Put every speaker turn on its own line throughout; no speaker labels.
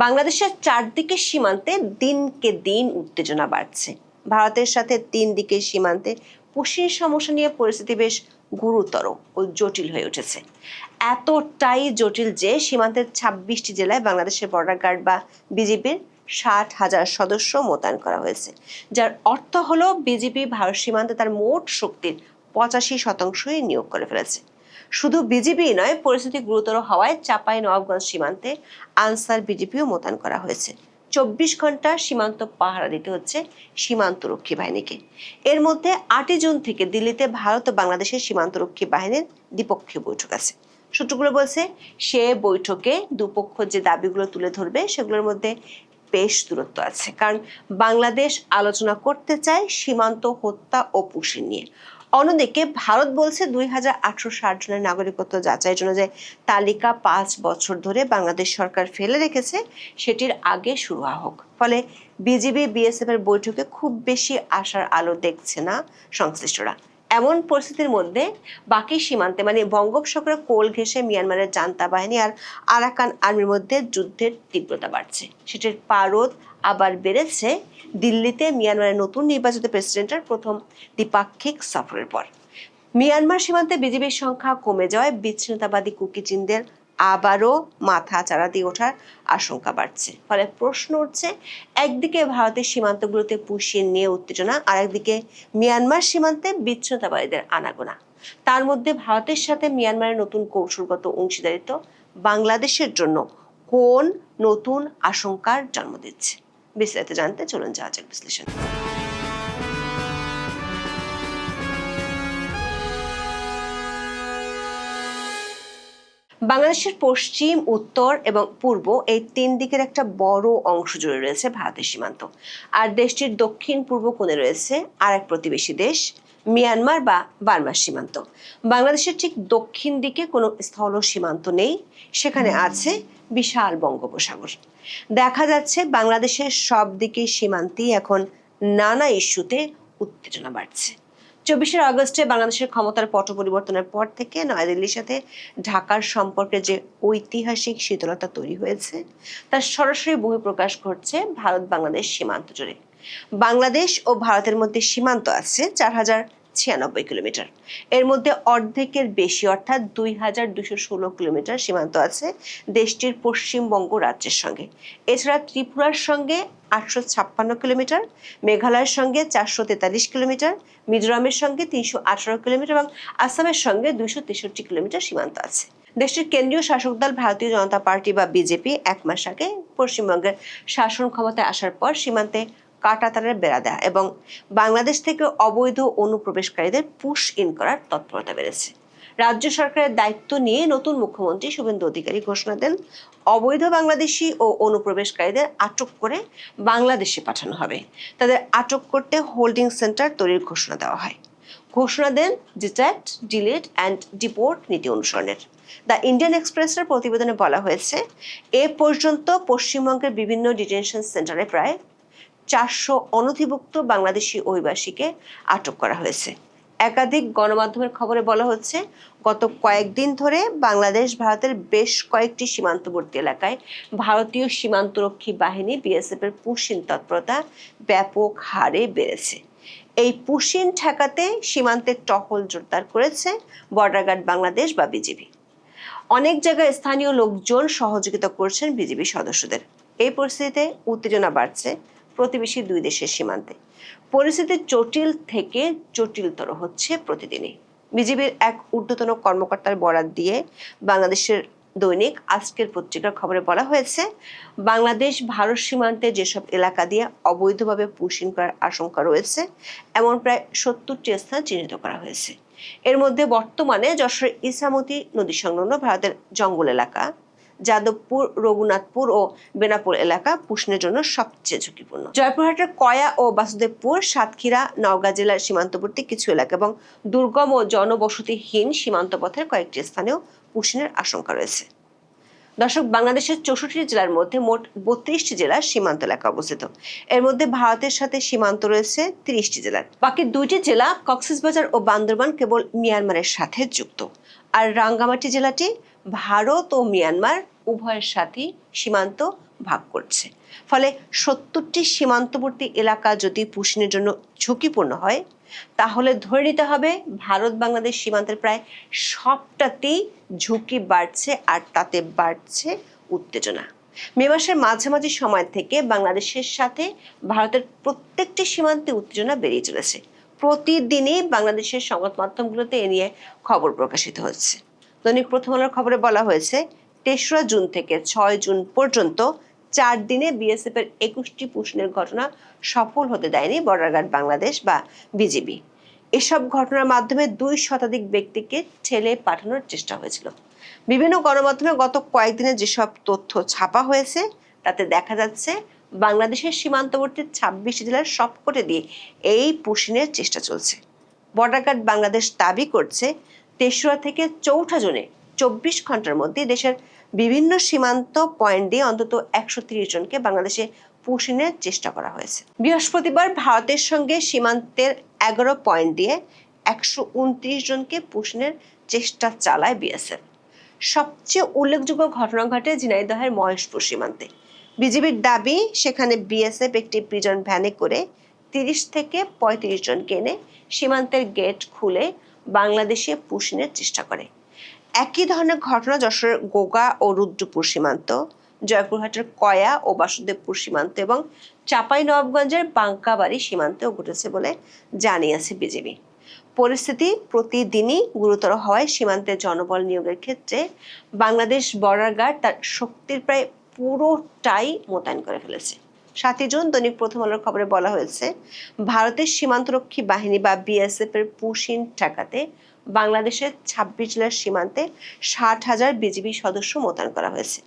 বাংলাদেশের চারদিকে সীমান্তে দিনকে দিন উত্তেজনা বাড়ছে। ভারতের সাথে তিন দিকের সীমান্তে পুশিন সমস্যা নিয়ে পরিস্থিতি বেশ গুরুতর ও জটিল হয়ে উঠেছে। এতটাই জটিল যে সীমান্তের ২৬টি জেলায় বাংলাদেশের বর্ডার গার্ড বা বিজিবির ৬০,০০০ সদস্য মোতায়েন করা হয়েছে, যার অর্থ হলো বিজিবি ভারত সীমান্তে তার মোট শক্তির ৮৫%ই নিয়োগ করে ফেলেছে। শুধু বিজিবি নয়, পরিস্থিতি গুরুতর হওয়ায় চাঁপাইনবাবগঞ্জ সীমান্তে আনসার বিজিবিও মোতায়েন করা হয়েছে। ২৪ ঘন্টা সীমান্ত পাহারা দিতে হচ্ছে সীমান্তরক্ষী বাহিনীকে। এর মধ্যে ৮ জুন থেকে দিল্লিতে ভারত ও বাংলাদেশের সীমান্তরক্ষী বাহিনীর দ্বিপক্ষীয় বৈঠক আছে। সূত্রগুলো বলছে, সে বৈঠকে দুপক্ষ যে দাবিগুলো তুলে ধরবে সেগুলোর মধ্যে বেশ দূরত্ব আছে, কারণ বাংলাদেশ আলোচনা করতে চায় সীমান্ত হত্যা ও পুশিন নিয়ে। অন্যদিকে ভারত বলছে ২,৮৬০ জনের নাগরিকত্ব যাচাইয়ের জন্য যে তালিকা ৫ বছর ধরে বাংলাদেশ সরকার ফেলে রেখেছে সেটির আগে শুরু হোক। ফলে বিজিবি বিএসএফ এর বৈঠকে খুব বেশি আশার আলো দেখছে না সংশ্লিষ্টরা। এমন পরিস্থিতির মধ্যে বাকি সীমান্তে মানে বঙ্গোপসাগরে কোল ঘেঁষে মিয়ানমারের জান্তা বাহিনী আর আরাকান আর্মির মধ্যে যুদ্ধের তীব্রতা বাড়ছে। সেটির পারদ আবার বেড়েছে দিল্লিতে মিয়ানমারের নতুন নির্বাচিত প্রেসিডেন্টের প্রথম দ্বিপাক্ষিক সফরের পর। মিয়ানমার সীমান্তে বিজিবির সংখ্যা কমে যাওয়ায় বিচ্ছিন্নতাবাদী কুকি চিনদের আবারও মাথা চাড়া দিয়ে ওঠার আশঙ্কা বাড়ছে। ফলে প্রশ্ন উঠছে, একদিকে ভারতের সীমান্তগুলোতে পুশিন নিয়ে উত্তেজনা, আর একদিকে মিয়ানমার সীমান্তে বিচ্ছিন্নতাবাদীদের আনাগোনা। তার মধ্যে ভারতের সাথে মিয়ানমারের নতুন কৌশলগত অংশীদারিত্ব বাংলাদেশের জন্য কোন নতুন আশঙ্কার জন্ম দিচ্ছে? বিস্তারিত জানতে চলুন যাওয়া যাক বিশ্লেষণ। বাংলাদেশের পশ্চিম, উত্তর এবং পূর্ব এই তিন দিকের একটা বড় অংশ জুড়ে রয়েছে ভারতের সীমান্ত। আর দেশটির দক্ষিণ পূর্ব কোণে রয়েছে আর এক প্রতিবেশী দেশ মিয়ানমার বা বার্মার সীমান্ত। বাংলাদেশের ঠিক দক্ষিণ দিকে কোনো স্থল সীমান্ত নেই, সেখানে আছে বিশাল বঙ্গোপসাগর। দেখা যাচ্ছে বাংলাদেশের সব দিকের সীমান্তেই এখন নানা ইস্যুতে উত্তেজনা বাড়ছে। ২৪শে আগস্টে বাংলাদেশের ক্ষমতার পট পরিবর্তনের পর থেকে নয়াদিল্লির সাথে ঢাকার সম্পর্কে যে ঐতিহাসিক শীতলতা তৈরি হয়েছে তার সরাসরি বহিঃপ্রকাশ ঘটছে ভারত বাংলাদেশ সীমান্ত জুড়ে। বাংলাদেশ ও ভারতের মধ্যে সীমান্ত আছে ৪,০৯৬ কিলোমিটার। এর মধ্যে অর্ধেকের বেশি অর্থাৎ ২,২১৬ কিলোমিটার সীমান্ত আছে দেশটির পশ্চিমবঙ্গ রাজ্যের সঙ্গে। এছাড়া ত্রিপুরার সঙ্গে ৮৫৬ কিলোমিটার, মেঘালয়ের সঙ্গে ৪৪৩ কিলোমিটার, মিজোরামের সঙ্গে ৩১৮ কিলোমিটার এবং আসামের সঙ্গে ২৬৩ কিলোমিটার সীমান্ত আছে। দেশটির কেন্দ্রীয় শাসক দল ভারতীয় জনতা পার্টি বা বিজেপি ১ মাস আগে পশ্চিমবঙ্গের শাসন ক্ষমতায় আসার পর সীমান্তে কাঁটাতারের বেড়া দেয়া এবং বাংলাদেশ থেকে অবৈধ অনুপ্রবেশকারীদের পুশ ইন করার তৎপরতা বেড়েছে। রাজ্য সরকারের দায়িত্ব নিয়ে নতুন মুখ্যমন্ত্রী শুভেন্দু অধিকারী ঘোষণা দেন, অবৈধ বাংলাদেশি ও অনুপ্রবেশকারীদের আটক করে বাংলাদেশে পাঠানো হবে। তাদের আটক করতে হোল্ডিং সেন্টার তৈরির ঘোষণা দেওয়া হয়। ঘোষণা দেন ডিটেক্ট, ডিলিট অ্যান্ড ডিপোর্ট নীতি অনুসরণের। দ্য ইন্ডিয়ান এক্সপ্রেসের প্রতিবেদনে বলা হয়েছে, এ পর্যন্ত পশ্চিমবঙ্গের বিভিন্ন ডিটেনশন সেন্টারে প্রায় ৪০০ অনধিভুক্ত বাংলাদেশি অভিবাসীকে আটক করা হয়েছে। একাধিক গণমাধ্যমের খবরে বলা হচ্ছে, গত কয়েকদিন ধরে বাংলাদেশ ভারতের বেশ কয়েকটি সীমান্তবর্তী এলাকায় ভারতীয় সীমান্তরক্ষী বাহিনী বিএসএফ এর পুশিন তৎপরতা ব্যাপক হারে বেড়েছে। এই পুশিন ঠেকাতে সীমান্তের টহল জোরদার করেছে বর্ডার গার্ড বাংলাদেশ বা বিজিবি। অনেক জায়গায় স্থানীয় লোকজন সহযোগিতা করছেন বিজিবি সদস্যদের। এই পরিস্থিতিতে উত্তেজনা বাড়ছে প্রতিবেশী দুই দেশের সীমান্তে। পরিস্থিতি জটিল থেকে জটিলতর হচ্ছে প্রতিদিনই। বিজিবির এক ঊর্ধ্বতন কর্মকর্তার বরাত দিয়ে বাংলাদেশের দৈনিক আজকের পত্রিকার খবরে বলা হয়েছে, বাংলাদেশ ভারত সীমান্তে যেসব এলাকা দিয়ে অবৈধভাবে পুশিন করার আশঙ্কা রয়েছে এমন প্রায় ৭০টি স্থান চিহ্নিত করা হয়েছে। এর মধ্যে বর্তমানে যশোরের ইছামতি নদী সংলগ্ন ভারতের জঙ্গল এলাকা, যাদবপুর, রঘুনাথপুর ও বেনাপোল এলাকা পুশিনের জন্য সবচেয়ে ঝুঁকিপূর্ণ। জয়পুরহাটের কয়া ও বাসুদেবপুর, সাতক্ষীরা, নওগাঁ জেলার সীমান্তবর্তী কিছু এলাকা এবং দুর্গম ও জনবসতিহীন সীমান্ত পথের কয়েকটি স্থানেও পুশিনের আশঙ্কা রয়েছে। দর্শক, বাংলাদেশের ৬৪টি জেলার মধ্যে মোট ৩২টি জেলার সীমান্ত এলাকা অবস্থিত। এর মধ্যে ভারতের সাথে সীমান্ত রয়েছে ৩০টি জেলার। বাকি ২টি জেলা কক্সবাজার ও বান্দরবান কেবল মিয়ানমারের সাথে যুক্ত। আর রাঙ্গামাটি জেলাটি ভারত ও মিয়ানমার উভয়ের সাথেই সীমান্ত ভাগ করছে। ফলে 70টি সীমান্তবর্তী এলাকা যদি পুশিনের জন্য ঝুঁকিপূর্ণ হয়, তাহলে ধরে নিতে হবে ভারত বাংলাদেশ সীমান্তের প্রায় সবটাতেই ঝুঁকি বাড়ছে, আর তাতে বাড়ছে উত্তেজনা। মে মাসের মাঝামাঝি সময় থেকে বাংলাদেশের সাথে ভারতের প্রত্যেকটি সীমান্তে উত্তেজনা বেড়ে চলেছে। প্রতিদিনই বাংলাদেশের সংবাদ মাধ্যমগুলোতে এ নিয়ে খবর প্রকাশিত হচ্ছে। দৈনিক প্রথম আলোর খবরে বলা হয়েছে, ৩রা জুন থেকে ৬ জুন পর্যন্ত 4 দিনে বিএসএফ এর 21টি পুশিনের ঘটনা সফল হতে দেয়নি বর্ডার গার্ড বাংলাদেশ বা বিজিবি। এসব ঘটনার মাধ্যমে 2 শতাধিক ব্যক্তিকে ঠেলে পাঠানোর চেষ্টা হয়েছিল। বিভিন্ন গণমাধ্যমে গত কয়েকদিনে যেসব তথ্য ছাপা হয়েছে তাতে দেখা যাচ্ছে বাংলাদেশের সীমান্তবর্তী 26 জেলার সবকটে দিয়ে এই পুশিনের চেষ্টা চলছে। বর্ডার গার্ড বাংলাদেশ দাবি করছে ৩রা থেকে ৪ঠা জুনে 24 ঘন্টার মধ্যে দেশের বিভিন্ন সীমান্ত পয়েন্ট দিয়ে অন্তত 130 জনকে বাংলাদেশে পুশিনের চেষ্টা করা হয়েছে। বৃহস্পতিবার ভারতের সঙ্গে সীমান্তের 11 পয়েন্ট দিয়ে 129 জনকে পুশিনের চেষ্টা চালায় বিএসএফ। সবচেয়ে উল্লেখযোগ্য ঘটনা ঘটে ঝিনাইদহের মহেশপুর সীমান্তে। বিজিবির দাবি, সেখানে বিএসএফ একটি প্রিজন ভ্যানে করে 30 থেকে 35 জনকে এনে সীমান্তের গেট খুলে বাংলাদেশে পুশিনের চেষ্টা করে। একই ধরনের ঘটনা যশোরের গোগা ও রুদ্রপুর সীমান্ত, জয়পুরহাটের কয়া ও বাসুদেবপুর সীমান্ত এবং চাঁপাইনবাবগঞ্জের বাঙ্কাবাড়ি সীমান্তেও ঘটেছে বলে জানিয়েছে বিজিবি। পরিস্থিতি প্রতিদিনই গুরুতর হওয়ায় সীমান্তে জনবল নিয়োগের ক্ষেত্রে বাংলাদেশ বর্ডার গার্ড তার শক্তির প্রায় পুরোটাই মোতায়েন করে ফেলেছে। 7 জুন দৈনিক প্রথম আলোর খবরে বলা হয়েছে, ভারতের সীমান্তরক্ষী বাহিনী বা বিএসএফ এর পুশিন ঠেকাতে বাংলাদেশের 26 জেলার সীমান্তে 60,000 বিজিবি সদস্য মোতায়েন করা হয়েছে।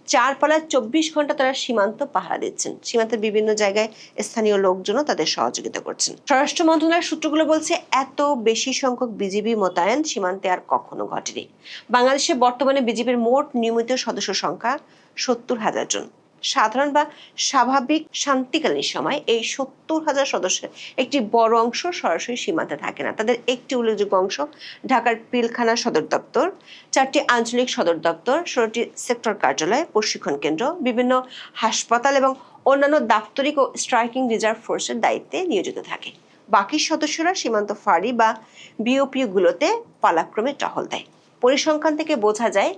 4 পালায় 24 ঘন্টা তারা সীমান্ত পাহারা দিচ্ছেন। সীমান্তের বিভিন্ন জায়গায় স্থানীয় লোকজনও তাদের সহযোগিতা করছেন। স্বরাষ্ট্র মন্ত্রণালয়ের সূত্রগুলো বলছে, এত বেশি সংখ্যক বিজিবি মোতায়েন সীমান্তে আর কখনো ঘটেনি। বাংলাদেশে বর্তমানে বিজিবির মোট নিয়মিত সদস্য সংখ্যা 70,000 জন। সাধারণ বা স্বাভাবিক শান্তিকালীন সময় এই 70,000 সদস্যের একটি বড় অংশ সরাসরি সীমান্তে থাকে না। তাদের একটি উল্লেখযোগ্য অংশ ঢাকার পিলখানা সদর দপ্তর, 4টি আঞ্চলিক সদর দপ্তর, 16টি সেক্টর কার্যালয়, প্রশিক্ষণ কেন্দ্র, বিভিন্ন হাসপাতাল এবং অন্যান্য দাপ্তরিক ও স্ট্রাইকিং রিজার্ভ ফোর্সের দায়িত্বে নিয়োজিত থাকে। বাকি সদস্যরা সীমান্ত ফাঁড়ি বা বিওপিও গুলোতে পালাক্রমে টহল দেয়। পরিসংখ্যান থেকে বোঝা যায়,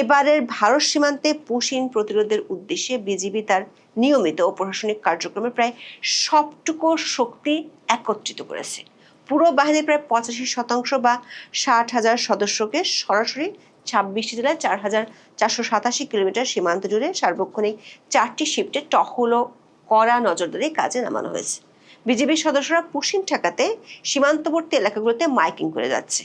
এবারের ভারত সীমান্তে পুশিন প্রতিরোধের উদ্দেশ্যে বিজিবি তার নিয়মিত ও প্রশাসনিক কার্যক্রমে প্রায় সবটুকু শক্তি একত্রিত করেছে। পুরো বাহিনীর প্রায় 85% বা 60,000 সদস্যকে সরাসরি 26 জেলায় 4,487 কিলোমিটার সীমান্ত জুড়ে সার্বক্ষণিক 4টি শিফটে টহল ও কড়া নজরদারি কাজে নামানো হয়েছে। বিজিবির সদস্যরা পুশিন ঠেকাতে সীমান্তবর্তী এলাকাগুলোতে মাইকিং করে যাচ্ছে।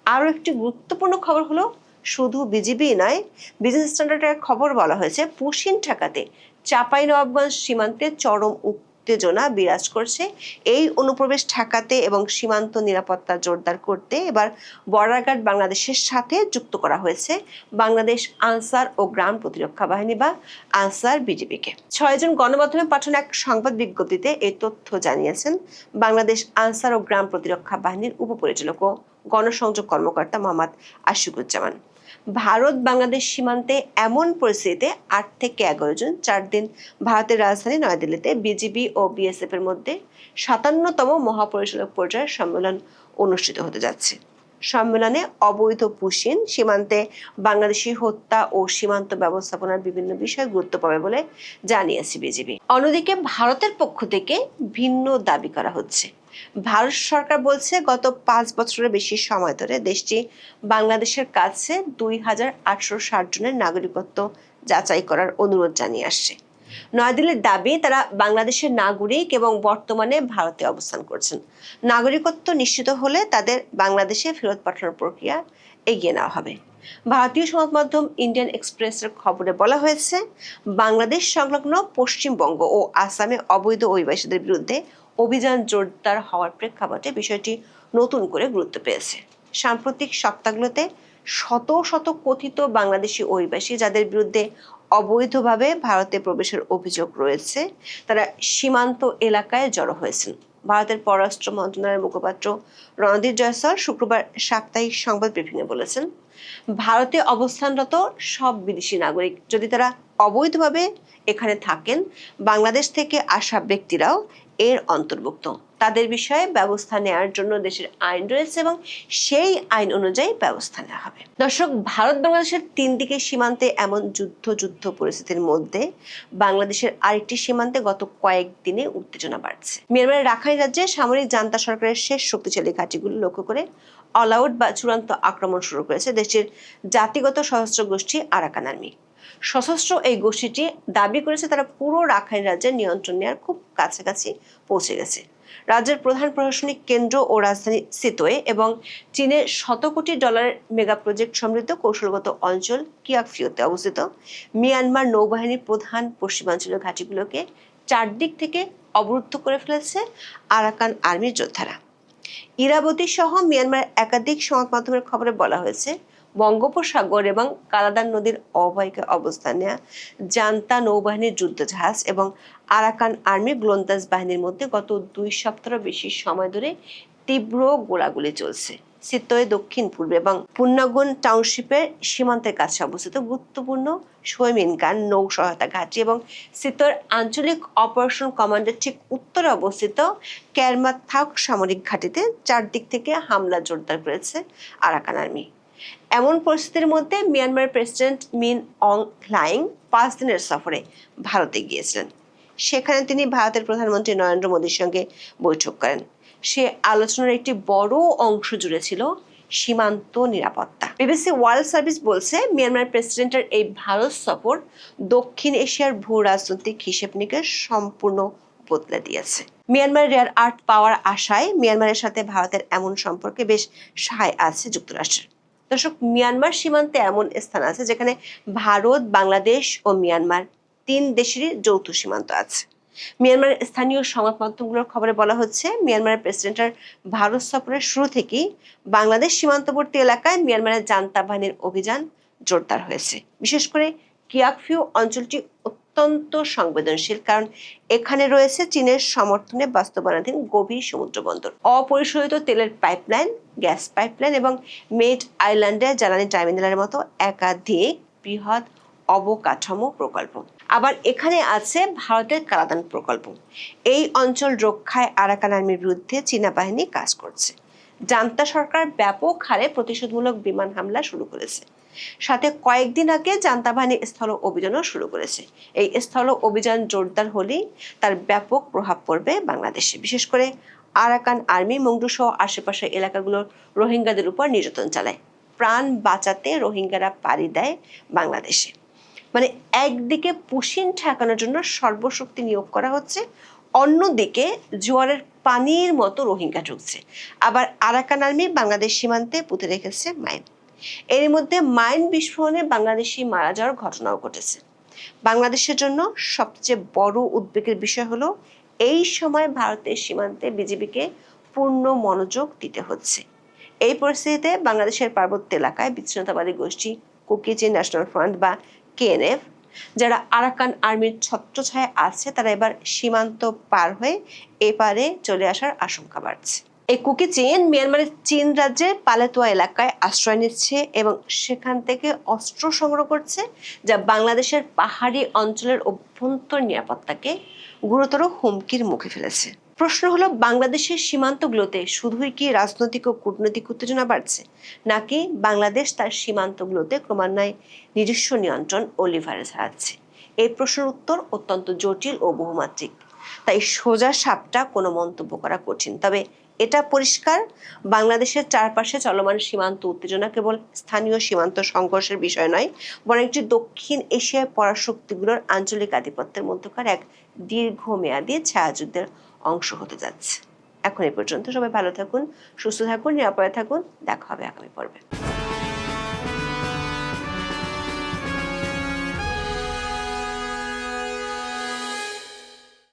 আরও একটি গুরুত্বপূর্ণ খবর হলো, শুধু বিজিবি নয়, বিজনেস স্ট্যান্ডার্ডের খবর বলা হয়েছে, পুশিন ঠেকাতে চাঁপাইনবাবগঞ্জ সীমান্তে চরম উত্তেজনা বিরাজ করছে। এই অনুপ্রবেশ ঠেকাতে এবং সীমান্ত নিরাপত্তা জোরদার করতে এবার বর্ডার গার্ড বাংলাদেশের সাথে যুক্ত করা হয়েছে বাংলাদেশ আনসার ও গ্রাম প্রতিরক্ষা বাহিনী বা আনসার বিজিবিকে। 6 জন গণমাধ্যমে পাঠানো এক সংবাদ বিজ্ঞপ্তিতে এই তথ্য জানিয়েছেন বাংলাদেশ আনসার ও গ্রাম প্রতিরক্ষা বাহিনীর উপপরিচালক ও গণসংযোগ কর্মকর্তা মোহাম্মদ আশিকুজ্জামান। ভারত বাংলাদেশ সীমান্তে এমন পরিস্থিতিতে 8 থেকে 11 জন 4 দিন ভারতের রাজধানী নয়াদিল্লিতে বিজিবি ও বিএসএফ এর মধ্যে 57তম মহাপরিচালক পর্যায়ের সম্মেলন অনুষ্ঠিত হতে যাচ্ছে। সম্মেলনে অবৈধ পুশিন, সীমান্তে বাংলাদেশি হত্যা ও সীমান্ত ব্যবস্থাপনার বিভিন্ন বিষয় গুরুত্ব পাবে বলে জানিয়েছে বিজিবি। অন্যদিকে ভারতের পক্ষ থেকে ভিন্ন দাবি করা হচ্ছে। ভারত সরকার বলছে, গত 5 বছরের বেশি সময় ধরে দেশটি বাংলাদেশের কাছে 2,860 জনের নাগরিকত্ব যাচাই করার অনুরোধ জানিয়ে আসছে। নয়াদিল্লির দাবি, তারা বাংলাদেশের নাগরিক এবং বর্তমানে ভারতে অবস্থান করছেন। নাগরিকত্ব নিশ্চিত হলে তাদের বাংলাদেশে ফেরত পাঠানোর প্রক্রিয়া এগিয়ে নেওয়া হবে। ভারতীয় সংবাদ মাধ্যম ইন্ডিয়ান এক্সপ্রেসের খবরে বলা হয়েছে, বাংলাদেশ সংলগ্ন পশ্চিমবঙ্গ ও আসামে অবৈধ অভিবাসীদের বিরুদ্ধে অভিযান জোরদার হওয়ার প্রেক্ষাপটে বিষয়টি নতুন করে গুরুত্ব পেয়েছে। সাম্প্রতিক সপ্তাহগুলোতে শত শত কথিত বাংলাদেশি অভিবাসী যাদের বিরুদ্ধে অবৈধভাবে ভারতে প্রবেশের অভিযোগ রয়েছে, তারা সীমান্ত এলাকায় জড়ো হয়েছেন। ভারতের পররাষ্ট্র মন্ত্রণালয়ের মুখপাত্র রণদীপ জয়সওয়াল শুক্রবার সাপ্তাহিক সংবাদ ব্রিফিংয়ে বলেছেন, ভারতে অবস্থানরত সব বিদেশি নাগরিক যদি তারা অবৈধভাবে এখানে থাকেন, বাংলাদেশ থেকে আসা ব্যক্তিরাও এর অন্তর্ভুক্ত। তাদের বিষয়ে ব্যবস্থা নেওয়ার জন্য দেশের আইন রয়েছে এবং সেই আইন অনুযায়ী ব্যবস্থা নেওয়া হবে। দর্শক, ভারত বাংলাদেশের 3 দিকে সীমান্তে এমন যুদ্ধ পরিস্থিতির মধ্যে বাংলাদেশের আরেকটি সীমান্তে গত কয়েকদিনে উত্তেজনা বাড়ছে। মিয়ানমারের রাখাইন রাজ্যে সামরিক জান্তা সরকারের শেষ শক্তিশালী ঘাঁটিগুলো লক্ষ্য করে অল আউট বা চূড়ান্ত আক্রমণ শুরু করেছে দেশটির জাতিগত সশস্ত্র গোষ্ঠী আরাকান আর্মি। সশস্ত্র এই গোষ্ঠীটি দাবি করেছে তারা পুরো রাখাইন রাজ্যের নিয়ন্ত্রণ নেওয়ার খুব কাছাকাছি পৌঁছে গেছে। রাজ্যের প্রধান প্রশাসনিক কেন্দ্র ও রাজধানী সিতোয়ে এবং চীনের $100 কোটি মেগা প্রজেক্ট সমৃদ্ধ কৌশলগত অঞ্চল কিয়াকফিউতে অবস্থিত মিয়ানমার নৌবাহিনীর প্রধান পশ্চিমাঞ্চলীয় ঘাঁটিগুলোকে চারদিক থেকে অবরুদ্ধ করে ফেলেছে আরাকান আর্মির যোদ্ধারা। ইরাবতী সহ মিয়ানমার একাধিক সংবাদ মাধ্যমের খবরে বলা হয়েছে, বঙ্গোপসাগর এবং কালাদান নদীর অববাহিকায় অবস্থান নেওয়া জান্তা নৌবাহিনীর যুদ্ধজাহাজ এবং আরাকান আর্মি গোলন্দাজ বাহিনীর মধ্যে গত 2 সপ্তাহের বেশি সময় ধরে তীব্র গোলাগুলি চলছে। সিতোয়ে দক্ষিণ পূর্বে এবং পুন্নাগুন টাউনশিপের সীমান্তের কাছে অবস্থিত গুরুত্বপূর্ণ শোয়েমিনকান নৌ সহায়তা ঘাঁটি এবং সিতোর আঞ্চলিক অপারেশন কমান্ডের ঠিক উত্তরে অবস্থিত ক্যারমাথাক সামরিক ঘাঁটিতে চারদিক থেকে হামলা জোরদার করেছে আরাকান আর্মি। এমন পরিস্থিতির মধ্যে মিয়ানমারের প্রেসিডেন্ট মিন অং হ্লাইং 5 দিনের সফরে ভারতে গিয়েছিলেন। সেখানে তিনি ভারতের প্রধানমন্ত্রী নরেন্দ্র মোদীর সঙ্গে বৈঠক করেন। সে আলোচনার একটি বড় অংশ জুড়ে ছিল সীমান্ত নিরাপত্তা। বিবিসি ওয়ার্ল্ড সার্ভিস বলছে, মিয়ানমার প্রেসিডেন্টের এই ভারত সফর দক্ষিণ এশিয়ার ভূ রাজনৈতিক হিসেব নিকেশ সম্পূর্ণ বদলে দিয়েছে। মিয়ানমার রেয়ার আর্থ পাওয়ার আশায় মিয়ানমারের সাথে ভারতের এমন সম্পর্কে বেশ সহায় আছে যুক্তরাষ্ট্রের। দর্শক, মিয়ানমার সীমান্তে এমন স্থান আছে যেখানে ভারত, বাংলাদেশ ও মিয়ানমার 3 দেশেরই যৌথ সীমান্ত আছে। মিয়ানমারের স্থানীয় সংবাদ মাধ্যমগুলোর খবরে বলা হচ্ছে, মিয়ানমারের প্রেসিডেন্টের ভারত সফরের শুরু থেকেই বাংলাদেশ সীমান্তবর্তী এলাকায় মিয়ানমারের জান্তা বাহিনীর অভিযান জোরদার হয়েছে। বিশেষ করে কিয়াকফিউ অঞ্চলটি অত্যন্ত সংবেদনশীল, কারণ এখানে রয়েছে চীনের সমর্থনে বাস্তবায়নাধীন গভীর সমুদ্র বন্দর, অপরিশোধিত তেলের পাইপলাইন, গ্যাস পাইপলাইন এবং মেড আইল্যান্ডের জ্বালানি টার্মিনালের মতো একাধিক বৃহৎ অবকাঠামো প্রকল্প। আবার এখানে আছে ভারতের কালাদান প্রকল্প। এই অঞ্চল রক্ষায় আরাকান আর্মির বিরুদ্ধে চীনা বাহিনী কাজ করছে। জান্তা সরকার ব্যাপক হারে প্রতিশোধমূলক বিমান হামলা শুরু করেছে। সাথে কয়েকদিন আগে জান্তা বাহিনী স্থল অভিযানও শুরু করেছে। এই স্থল অভিযান জোরদার হলেই তার ব্যাপক প্রভাব পড়বে বাংলাদেশে। বিশেষ করে আরাকান আর্মি মংডু সহ আশেপাশের এলাকাগুলোর রোহিঙ্গাদের উপর নির্যাতন চালায়। প্রাণ বাঁচাতে রোহিঙ্গারা পাড়ি দেয় বাংলাদেশে। মানে একদিকে পুশিন ঠেকানোর জন্য সর্বশক্তি নিয়োগ করা হচ্ছে, অন্যদিকে জোয়ারের পানির মতো রোহিঙ্গা ঢুকছে। আবার আরাকান আর্মি বাংলাদেশ সীমান্তে পুঁতে রেখেছে মাইন। এর মধ্যে মাইন বিস্ফোরণে বাংলাদেশি মারা যাওয়ার ঘটনাও ঘটেছে। বাংলাদেশের জন্য সবচেয়ে বড় উদ্বেগের বিষয় হলো, এই সময় ভারতের সীমান্তে বিজিবিকে পূর্ণ মনোযোগ দিতে হচ্ছে। এই পরিস্থিতিতে বাংলাদেশের পার্বত্য এলাকায় বিচ্ছিন্নতাবাদী গোষ্ঠী কুকি চিন ন্যাশনাল ফ্রন্ট বা কেএনএফ, যারা আরাকান আর্মির ছত্রছায়ায় আছে, তারা এবার সীমান্ত পার হয়ে এপারে চলে আসার আশঙ্কা বাড়ছে। এই কুকি চিন মিয়ানমারের চীন রাজ্যের পালেতোয়া এলাকায় আশ্রয় নিচ্ছে এবং সেখান থেকে অস্ত্র সংগ্রহ করছে, যা বাংলাদেশের পাহাড়ি অঞ্চলের অভ্যন্তর নিরাপত্তাকে গুরুতর হুমকির মুখে ফেলেছে। প্রশ্ন হলো, বাংলাদেশের সীমান্তগুলোতে শুধুই কি রাজনৈতিক ও কূটনৈতিক উত্তেজনা বাড়ছে, নাকি বাংলাদেশ তার সীমান্তগুলোতে ক্রমান্বয়ে নিজস্ব নিয়ন্ত্রণ ও লিভারেজ হারাচ্ছে? এই প্রশ্নের উত্তর অত্যন্ত জটিল ও বহুমাত্রিক, তাই সোজা সাপটা কোনো মন্তব্য করা কঠিন। তবে এটা পরিষ্কার, বাংলাদেশের চারপাশে চলমান সীমান্ত উত্তেজনা কেবল স্থানীয় সীমান্ত সংঘর্ষের বিষয় নয়, বরং একটি দক্ষিণ এশিয়ায় পরাশক্তিগুলোর আঞ্চলিক আধিপত্যের মধ্যকার এক দীর্ঘমেয়াদী ছায়াযুদ্ধের অংশ হতে যাচ্ছে। এখন এই পর্যন্ত। সবাই ভালো থাকুন, সুস্থ থাকুন, নিরাপদে থাকুন। দেখা হবে আগামী পর্বে।